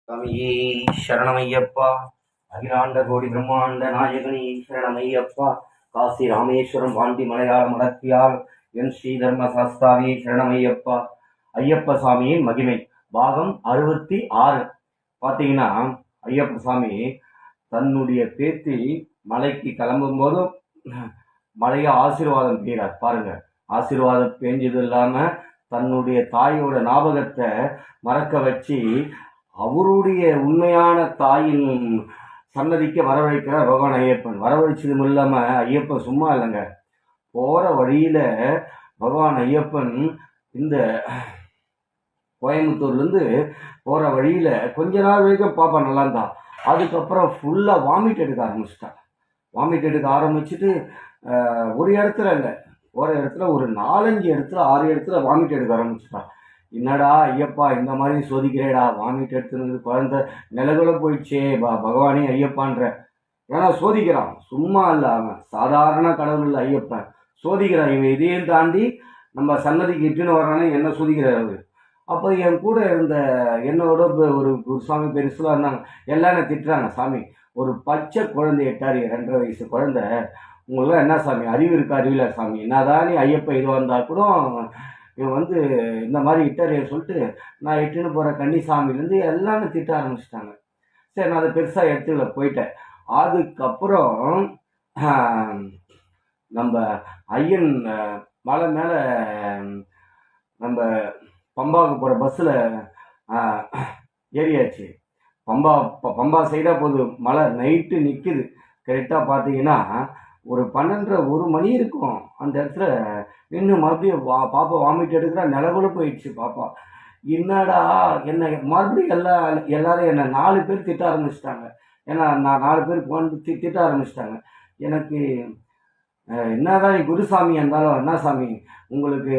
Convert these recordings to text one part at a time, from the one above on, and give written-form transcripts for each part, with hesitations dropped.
சுவாமியே சரணமையப்பா. அகிலாண்ட கோடி பிரம்மாண்ட நாயகனே சரணமையப்பா. காசி ராமேஸ்வரம் பாண்டி மலையாள மலர்த்தியால் என் ஸ்ரீ தர்ம சாஸ்தாவே சரணமையப்பா. ஐயப்ப சாமியின் மகிமை பாகம் 66. பார்த்தீங்கன்னா ஐயப்ப சாமி தன்னுடைய பேத்தி மலைக்கு கிளம்பும் போதும் மலைய ஆசீர்வாதம் பெய்கிறார். பாருங்க, ஆசீர்வாதம் பெஞ்சது இல்லாம தன்னுடைய தாயோட ஞாபகத்தை மறக்க வச்சு அவருடைய உண்மையான தாயின் சன்னதிக்கு வரவழைக்கிறார் பகவான் ஐயப்பன். வரவழைச்சதும் இல்லாம ஐயப்பன் சும்மா இல்லைங்க, போற வழியில பகவான் ஐயப்பன் இந்த கோயம்புத்தூர்லேருந்து போகிற வழியில் கொஞ்ச நாள் வரைக்கும் பாப்பா நல்லா இருந்தான். அதுக்கப்புறம் ஃபுல்லாக வாமிட் எடுக்க ஆரம்பிச்சிட்டான். வாமிட் எடுக்க ஆரம்பிச்சுட்டு ஒரு இடத்துல இல்லை, போகிற இடத்துல ஒரு 4-5 இடத்துல 6 இடத்துல வாமிட் எடுக்க ஆரம்பிச்சிட்டான். என்னடா ஐயப்பா இந்த மாதிரி சோதிக்கிறேடா, வாமிட் எடுத்துனது குழந்தை நிலகுல போயிடுச்சே பகவானே ஐயப்பான்ற. ஏன்னா சோதிக்கிறான், சும்மா இல்லை, அவன் சாதாரண கடவுள் இல்லை ஐயப்பன், சோதிக்கிறான். இவன் இதையும் தாண்டி நம்ம சன்னதிக்கு இட்டுன்னு வரானே என்ன சோதிக்கிறார் அவர். அப்போ என் கூட இருந்த என்னோட ஒரு குருசாமி பெருசுலாம் இருந்தாங்க, எல்லாரும் திட்டுறாங்க, சாமி ஒரு பச்சை குழந்தை 8 2.5 வயசு குழந்தை, உங்களுக்குலாம் என்ன சாமி அறிவு இருக்கா, அறிவில்ல சாமி, என்னதான் நீ ஐயப்ப இது வந்தால் கூட இவன் இந்த மாதிரி இட்டாரியை சொல்லிட்டு நான் இட்டுன்னு போகிற கன்னிசாமிலேருந்து எல்லாரும் திட்ட ஆரம்பிச்சிட்டாங்க. சரி, நான் அதை பெருசாக எடுத்துக்கல, போயிட்டேன். அதுக்கப்புறம் நம்ம ஐயன் மலை மேலே நம்ம பம்பாவுக்கு போகிற பஸ்ஸில் ஏறியாச்சு. பம்பா சைடாக போகுது, மழை நைட்டு நிற்குது. கரெக்டாக பார்த்தீங்கன்னா ஒரு 12:30 மணி இருக்கும். அந்த இடத்துல நின்று மறுபடியும் பாப்பா வாமிட் எடுக்கிறா, நிலகுல போயிடுச்சு பாப்பா. என்னடா என்னை மறுபடியும் எல்லாரும் என்னை 4 பேர் திட்ட ஆரம்பிச்சிட்டாங்க. ஏன்னா நான் 4 பேருக்கு வந்து திட்ட ஆரம்பிச்சிட்டாங்க. எனக்கு என்னதான் குருசாமியாக இருந்தாலும், என்ன சாமி உங்களுக்கு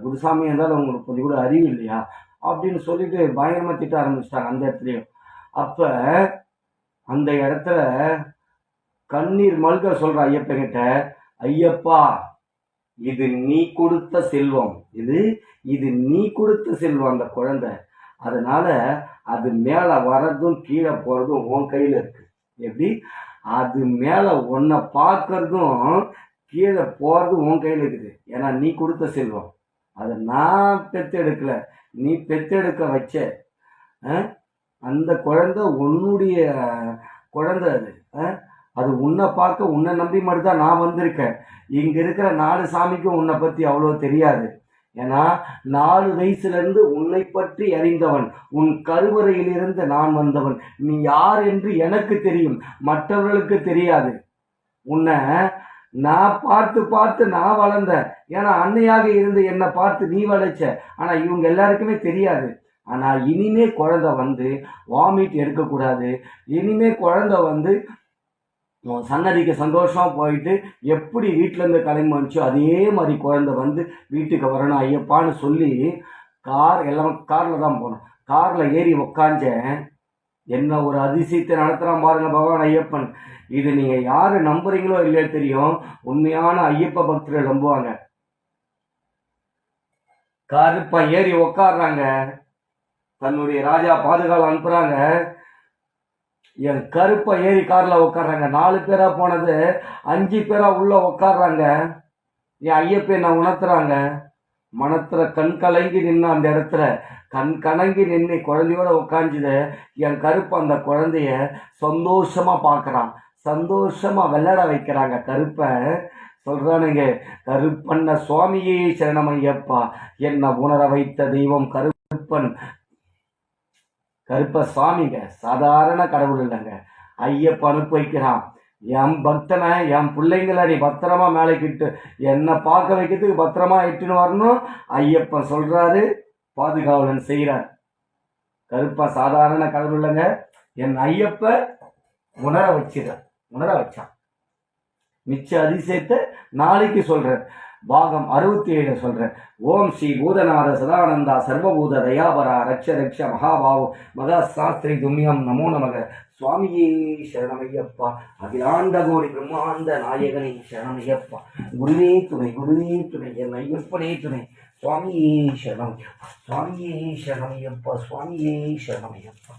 குருசாமியாக இருந்தாலும் உங்களுக்கு கொஞ்சம் கூட அறிவு இல்லையா அப்படின்னு சொல்லிட்டு பயங்கரமாக திட்ட ஆரம்பிச்சிட்டாங்க அந்த இடத்துலையும். அப்போ அந்த இடத்துல கண்ணீர் மல்க சொல்கிற ஐயப்பன்கிட்ட, ஐயப்பா இது நீ கொடுத்த செல்வம், இது நீ கொடுத்த செல்வம் அந்த குழந்தை, அதனால அது மேலே வர்றதும் கீழே போகிறதும் உன் கையில் இருக்கு. எப்படி அது மேலே உன்னை பார்க்கறதும் கீழே போகிறதும் உன் கையில் இருக்குது. ஏன்னா நீ கொடுத்த செல்வம், அதை நான் பெற்றெடுக்கல, நீ பெற்றெடுக்க வச்ச அந்த குழந்தை உன்னுடைய குழந்தை. அது உன்னை பார்க்க உன்னை நம்பி மட்டும்தான் நான் வந்திருக்கேன். இங்கே இருக்கிற 4 சாமிக்கும் உன்னை பற்றி அவ்வளோ தெரியாது. ஏன்னா 4 வயசுலேருந்து உன்னை பற்றி அறிந்தவன், உன் கருவறையிலிருந்து நான் வந்தவன். நீ யார் என்று எனக்கு தெரியும், மற்றவர்களுக்கு தெரியாது. உன்னை நான் பார்த்து நான் வளர்ந்தேன். ஏன்னா அன்னையாக இருந்து என்னை பார்த்து நீ வளைச்ச. ஆனால் இவங்க எல்லாருக்குமே தெரியாது. ஆனால் இனிமே குழந்தை வாமிட் எடுக்கக்கூடாது. இனிமே குழந்தை சன்னதிக்கு சந்தோஷமாக போயிட்டு எப்படி வீட்டிலேருந்து கிளம்பி வந்துச்சோ அதே மாதிரி குழந்தை வீட்டுக்கு வரணும் ஐயப்பான்னு சொல்லி எல்லாமே காரில் தான் போனோம். காரில் ஏறி உக்காஞ்சேன். என்ன ஒரு அதிசயத்தை நடத்துகிறான் பாருங்க பகவான் ஐயப்பன். இது நீங்கள் யார் நம்புறீங்களோ இல்லையோ தெரியும், உண்மையான ஐயப்ப பக்தர்கள் நம்புவாங்க. காருப்பா ஏறி உக்காடுறாங்க, தன்னுடைய ராஜா பாதுகாப்பு அனுப்புகிறாங்க. என் கருப்பை ஏறி காரில் உட்காடுறாங்க. 4 பேராக போனது 5 பேராக உள்ளே உட்காடுறாங்க. என் ஐயப்பை நான் உணர்த்துறாங்க. மனத்தில் கண் கலங்கி நின்று அந்த இடத்துல கண் கலங்கி நின்று குழந்தையோட உட்காந்துது. என் கருப்பு அந்த குழந்தைய சந்தோஷமாக பார்க்குறான், சந்தோஷமாக விளையாட வைக்கிறாங்க. கருப்பை சொல்கிறானுங்க, கருப்பண்ண சுவாமியே சரணமையப்பா, என்னை உணர வைத்த தெய்வம் கருப்பன். கருப்ப சுவாமிங்க சாதாரண கடவுள் இல்லைங்க, ஐயப்ப அனுப்பி வைக்கிறான். என் பக்தனை என் பிள்ளைங்களை நீ பத்திரமா மேலேக்கிட்டு என்னை பார்க்க வைக்கிறதுக்கு பத்திரமா இட்டுன்னு வரணும் ஐயப்பன் சொல்றாரு, பாதுகாவலன் செய்கிறார். கருப்பா சாதாரண கடவுள் இல்லைங்க, என் ஐயப்ப உணர வச்சான். மிச்ச அதிசயத்தை நாளைக்கு சொல்றேன். பாகம் 67 சொல்றேன். ஓம் ஸ்ரீ பூதநாத சதானந்தா சர்வபூத தயாபரா ரக்ஷ ரக்ஷ மகாபாவோ மகா சாஸ்திரி தும்யம் நமோ நமக. சுவாமியே சரணமையப்பா. அகிலாண்ட கோடி பிரம்மாண்ட நாயகனே சரணமையப்பா. குருவே துணை என் ஐயப்பனே துணை. சுவாமியே சரணமையப்பா, சுவாமியே சரணமையப்பா, சுவாமியே சரணமையப்பா.